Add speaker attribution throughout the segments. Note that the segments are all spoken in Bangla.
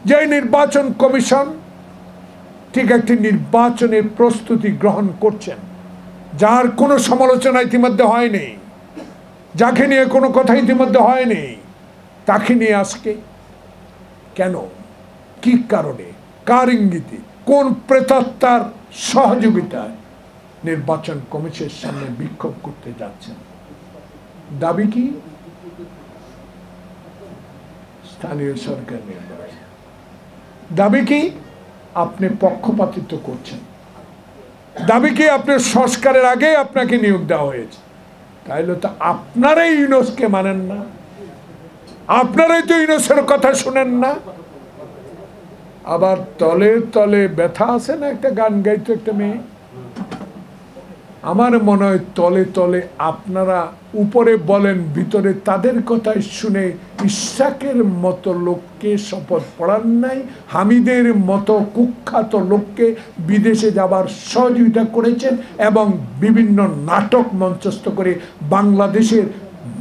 Speaker 1: যে নির্বাচন কমিশন ঠিক একটি নির্বাচনের প্রস্তুতি গ্রহণ করছেন, যার কোনো সমালোচনা ইতিমধ্যে হয়নি, যাকে নিয়ে কোনো কথা ইতিমধ্যে হয়নি, তাকে নিয়ে আজকে কেন, কি কারণে, কার ইঙ্গিতে, কোন প্রেতাত্মার সহযোগিতায় নির্বাচন কমিশনের সামনে বিক্ষোভ করতে যাচ্ছেন? দাবি কি? স্থানীয় সরকার নির্বাচন। দাবি কি? আপনি পক্ষপাতিত্ব করছেন। দাবি কি? আপনার সংস্কারের আগে আপনাকে নিয়োগ দেওয়া হয়েছে। তাইলে তো আপনারাই ইউনুসকে মানেন না, আপনারাই তো ইউনুসের কথা শুনেন না। আবার তলে তলে ব্যথা আছে না, একটা গান গাইতো একটা মেয়ে। আমার মনে হয় তলে তলে আপনারা উপরে বলেন, ভিতরে তাদের কথাই শুনে ইশাকের মতো লোককে শপথ পড়ান নাই, হামিদের মতো কুখ্যাত লোককে বিদেশে যাবার সহযোগিতা করেছেন এবং বিভিন্ন নাটক মঞ্চস্থ করে বাংলাদেশের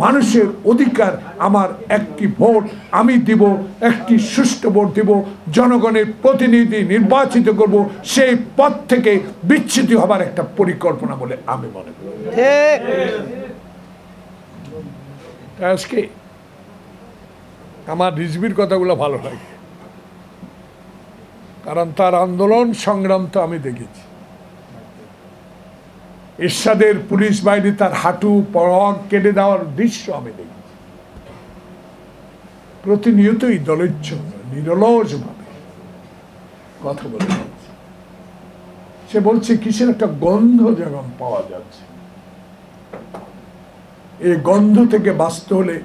Speaker 1: মানুষের অধিকার, আমার একটি ভোট আমি দিব, একটি সুষ্ঠু ভোট দিব, জনগণের প্রতিনিধি নির্বাচিত করব, সেই পথ থেকে বিচ্যুতি হবার একটা পরিকল্পনা বলে আমি মনে করি। আজকে আমার রিজভির কথাগুলো ভালো লাগে, কারণ তার আন্দোলন সংগ্রাম তো আমি দেখেছি। এরশাদের পুলিশ বাহিনী তার হাঁটু পরক কেটে দেওয়ার দৃশ্য আমি দেখেছি। প্রতিনিয়তই দলের জন্য নিরলস ভাবে কথা বলে যাচ্ছে। সে বলছে কিসের একটা গন্ধ যেমন পাওয়া যাচ্ছে, এই গন্ধ থেকে বাঁচতে হলে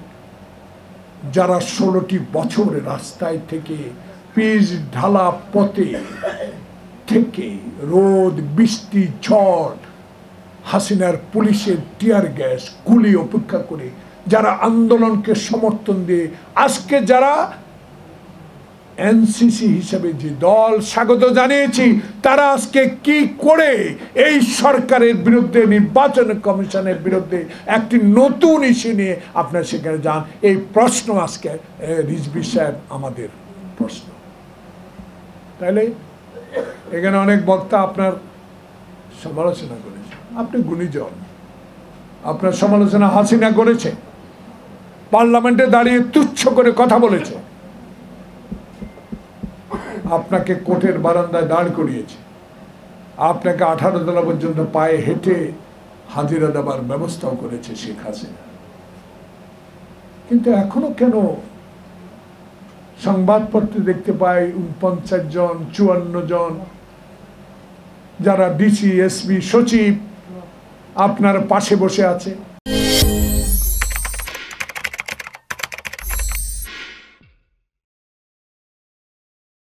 Speaker 1: যারা 16টি বছর রাস্তায় থেকে পিচ ঢালা পথে থেকে রোদ বৃষ্টি ঝড় হাসিনার পুলিশের টিয়ার গ্যাস গুলি অপেক্ষা করে যারা আন্দোলনকে সমর্থন দিয়ে আজকে যারা এনসিসি হিসেবে যে দল স্বাগত জানিয়েছি, তারা আজকে কি করে এই সরকারের বিরুদ্ধে, নির্বাচন কমিশনের বিরুদ্ধে একটি নতুন ইস্যু নিয়ে আপনার সেখানে যান, এই প্রশ্ন আজকে রিজভী সাহেব আমাদের প্রশ্ন। তাহলে এখানে অনেক বক্তা আপনার সমালোচনা করেছে, আপনি গুণীজন, আপনার সমালোচনা হাসিনা করেছে, পার্লামেন্টে দাঁড়িয়ে তুচ্ছ করে কথা বলেছে, আপনাকে কোর্টের বারান্দায় দাঁড় করিয়েছে, আপনাকে 18 তলা পর্যন্ত পায়ে হেঁটে হাজিরা দেবার ব্যবস্থাও করেছে শেখ হাসিনা। কিন্তু এখনো কেন সংবাদপত্রে দেখতে পাই 49 জন 54 জন যারা ডিসি এসপি সচিব আপনার পাশে বসে আছে?